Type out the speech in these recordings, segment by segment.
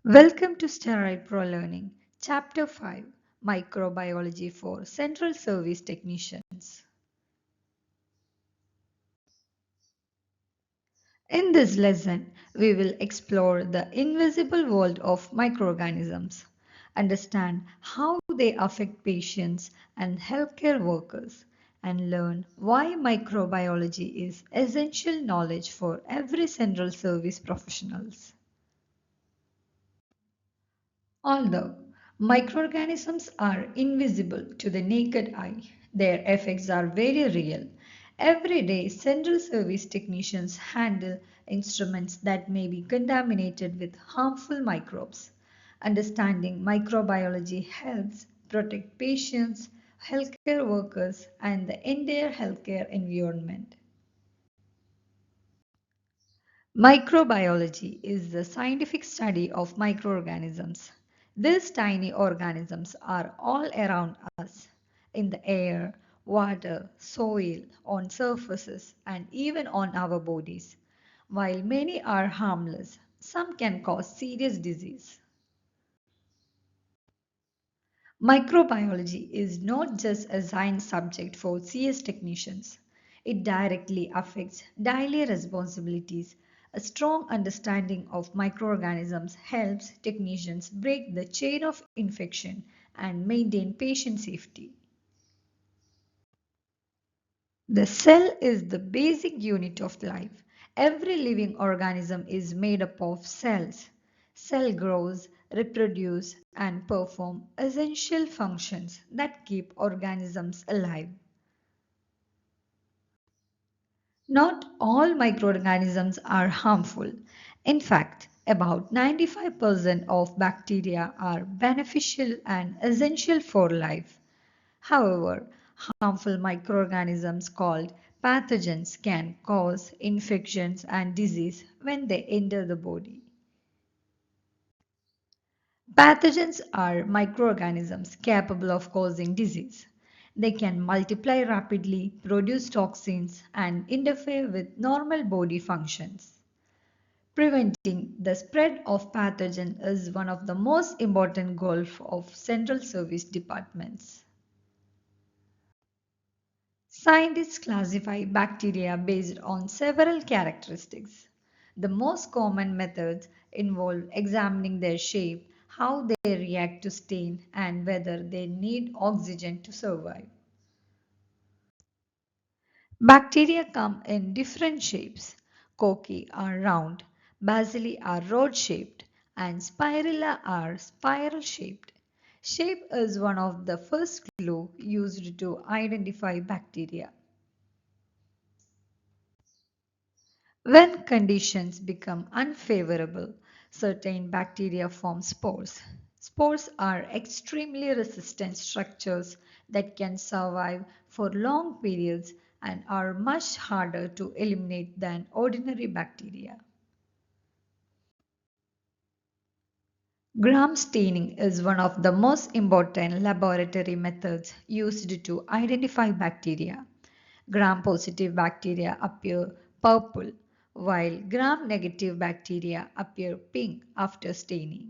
Welcome to Sterile Pro Learning, Chapter 5 Microbiology for Central Service Technicians. In this lesson, we will explore the invisible world of microorganisms, understand how they affect patients and healthcare workers, and learn why microbiology is essential knowledge for every central service professionals. Although microorganisms are invisible to the naked eye, their effects are very real. Every day, central service technicians handle instruments that may be contaminated with harmful microbes. Understanding microbiology helps protect patients, healthcare workers, and the entire healthcare environment. Microbiology is the scientific study of microorganisms. These tiny organisms are all around us, in the air, water, soil, on surfaces, and even on our bodies. While many are harmless, some can cause serious disease. Microbiology is not just a science subject for CS technicians. It directly affects daily responsibilities. A strong understanding of microorganisms helps technicians break the chain of infection and maintain patient safety. The cell is the basic unit of life. Every living organism is made up of cells. Cell grows, reproduce, and perform essential functions that keep organisms alive. Not all microorganisms are harmful. In fact, about 95% of bacteria are beneficial and essential for life. However, harmful microorganisms called pathogens can cause infections and disease when they enter the body. Pathogens are microorganisms capable of causing disease. They can multiply rapidly, produce toxins, and interfere with normal body functions. Preventing the spread of pathogen is one of the most important goals of central service departments. Scientists classify bacteria based on several characteristics. The most common methods involve examining their shape, how they react to stain, and whether they need oxygen to survive. Bacteria come in different shapes. Cocci are round, bacilli are rod shaped, and spirilla are spiral shaped. Shape is one of the first clues used to identify bacteria. When conditions become unfavorable, certain bacteria form spores. Spores are extremely resistant structures that can survive for long periods and are much harder to eliminate than ordinary bacteria. Gram staining is one of the most important laboratory methods used to identify bacteria. Gram-positive bacteria appear purple, while gram-negative bacteria appear pink after staining.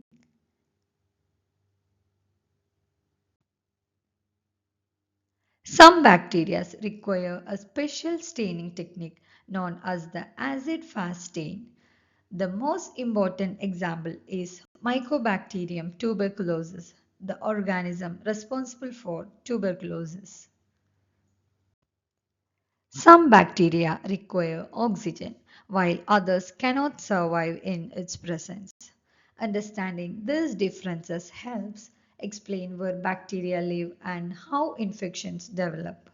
Some bacteria require a special staining technique known as the acid-fast stain. The most important example is Mycobacterium tuberculosis, the organism responsible for tuberculosis. Some bacteria require oxygen, while others cannot survive in its presence. Understanding these differences helps explain where bacteria live and how infections develop.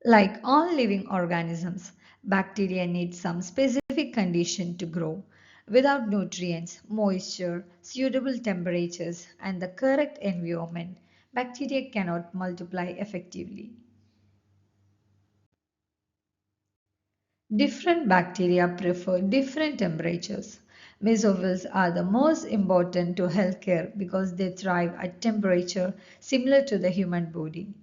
Like all living organisms, bacteria need some specific condition to grow. Without nutrients, moisture, suitable temperatures, and the correct environment, bacteria cannot multiply effectively. Different bacteria prefer different temperatures. Mesophils are the most important to healthcare because they thrive at temperature similar to the human body.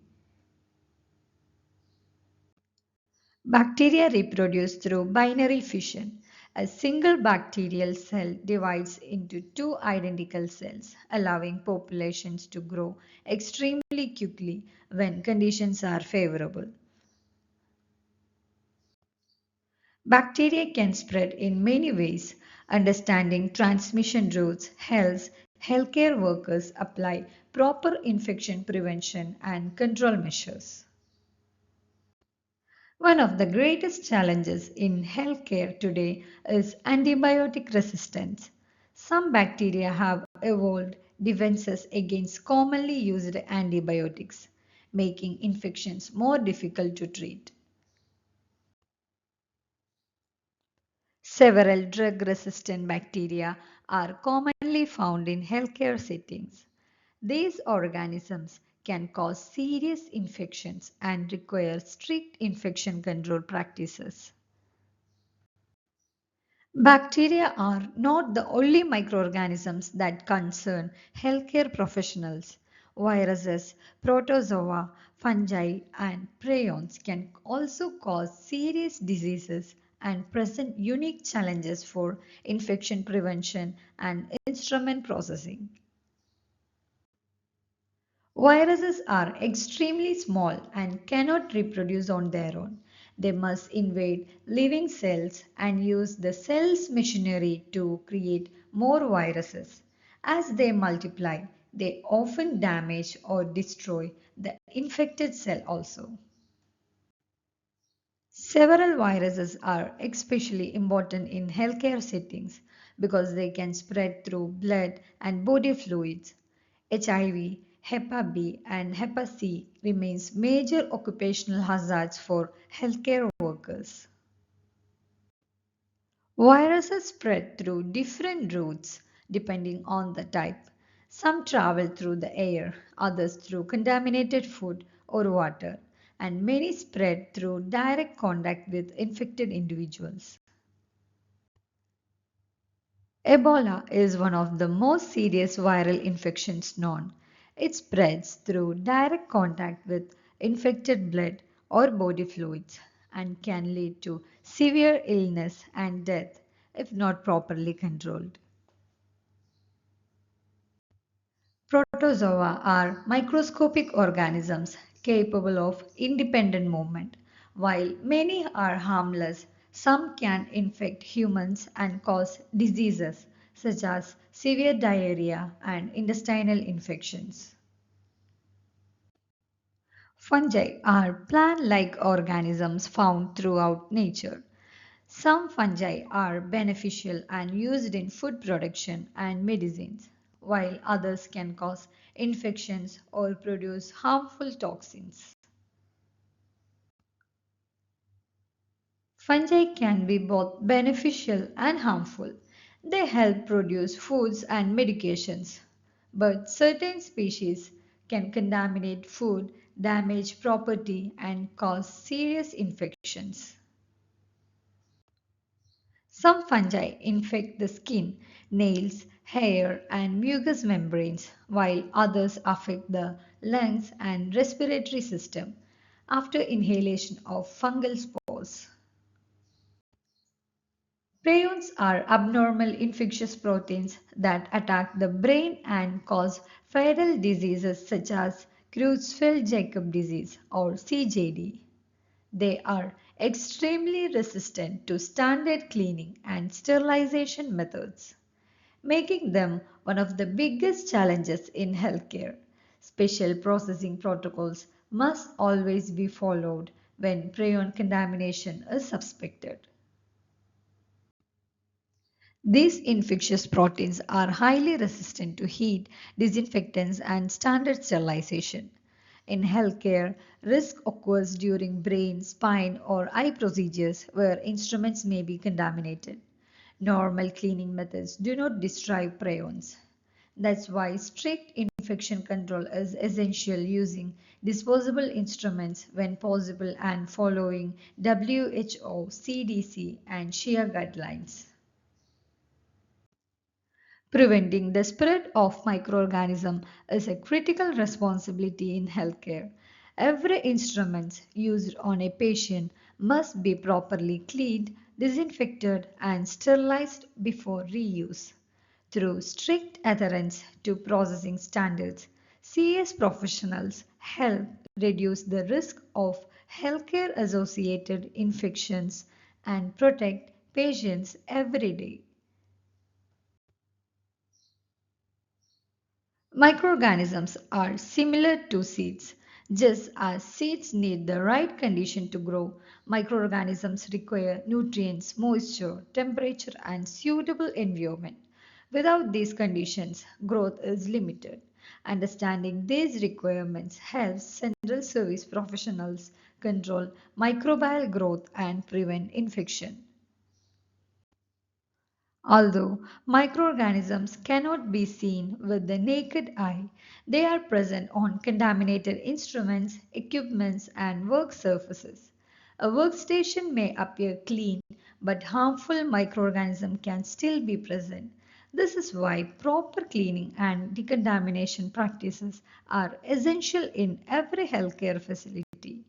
Bacteria reproduce through binary fission. A single bacterial cell divides into two identical cells, allowing populations to grow extremely quickly when conditions are favorable. Bacteria can spread in many ways. Understanding transmission routes helps healthcare workers apply proper infection prevention and control measures. One of the greatest challenges in healthcare today is antibiotic resistance. Some bacteria have evolved defenses against commonly used antibiotics, making infections more difficult to treat. Several drug resistant bacteria are commonly found in healthcare settings. These organisms can cause serious infections and require strict infection control practices. Bacteria are not the only microorganisms that concern healthcare professionals. Viruses, protozoa, fungi, and prions can also cause serious diseases and present unique challenges for infection prevention and instrument processing. Viruses are extremely small and cannot reproduce on their own. They must invade living cells and use the cell's machinery to create more viruses. As they multiply, they often damage or destroy the infected cell also. Several viruses are especially important in healthcare settings because they can spread through blood and body fluids. HIV, Hep B, and Hep C remains major occupational hazards for healthcare workers. Viruses spread through different routes depending on the type. Some travel through the air, others through contaminated food or water, and many spread through direct contact with infected individuals. Ebola is one of the most serious viral infections known. It spreads through direct contact with infected blood or body fluids and can lead to severe illness and death if not properly controlled. Protozoa are microscopic organisms capable of independent movement. While many are harmless, some can infect humans and cause diseases such as severe diarrhea and intestinal infections. Fungi are plant-like organisms found throughout nature. Some fungi are beneficial and used in food production and medicines, while others can cause infections or produce harmful toxins. Fungi can be both beneficial and harmful. They help produce foods and medications, but certain species can contaminate food, damage property, and cause serious infections. Some fungi infect the skin, nails, hair, and mucous membranes, while others affect the lungs and respiratory system after inhalation of fungal spores. Prions are abnormal infectious proteins that attack the brain and cause fatal diseases such as Creutzfeldt-Jakob disease or CJD. They are extremely resistant to standard cleaning and sterilization methods, making them one of the biggest challenges in healthcare. Special processing protocols must always be followed when prion contamination is suspected. These infectious proteins are highly resistant to heat, disinfectants, and standard sterilization. In healthcare, risk occurs during brain, spine, or eye procedures where instruments may be contaminated. Normal cleaning methods do not destroy prions. That's why strict infection control is essential using disposable instruments when possible and following WHO, CDC, and SHIA guidelines. Preventing the spread of microorganisms is a critical responsibility in healthcare. Every instrument used on a patient must be properly cleaned, disinfected, and sterilized before reuse. Through strict adherence to processing standards, CS professionals help reduce the risk of healthcare associated infections and protect patients every day. Microorganisms are similar to seeds. Just as seeds need the right condition to grow, microorganisms require nutrients, moisture, temperature, and suitable environment. Without these conditions, growth is limited. Understanding these requirements helps central service professionals control microbial growth and prevent infection. Although microorganisms cannot be seen with the naked eye, they are present on contaminated instruments, equipments, and work surfaces. A workstation may appear clean, but harmful microorganisms can still be present. This is why proper cleaning and decontamination practices are essential in every healthcare facility.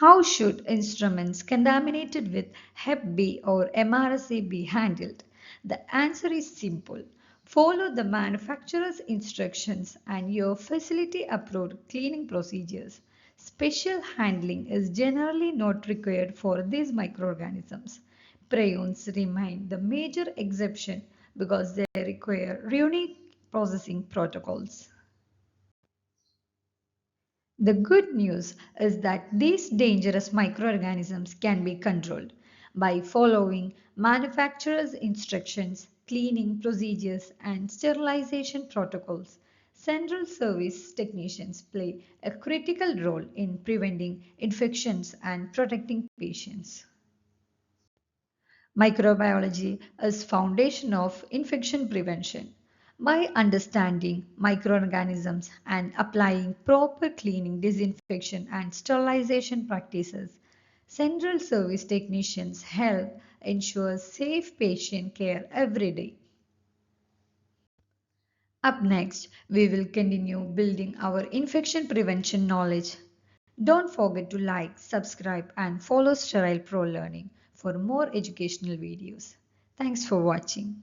How should instruments contaminated with Hep B or MRSA be handled? The answer is simple. Follow the manufacturer's instructions and your facility approved cleaning procedures. Special handling is generally not required for these microorganisms. Prions remain the major exception because they require unique processing protocols. The good news is that these dangerous microorganisms can be controlled by following manufacturers' instructions, cleaning procedures, and sterilization protocols. Central service technicians play a critical role in preventing infections and protecting patients. Microbiology is foundation of infection prevention. By understanding microorganisms and applying proper cleaning, disinfection and sterilization practices, central service technicians help ensure safe patient care every day. Up next, we will continue building our infection prevention knowledge. Don't forget to like, subscribe, and follow Sterile Pro Learning for more educational videos. Thanks for watching.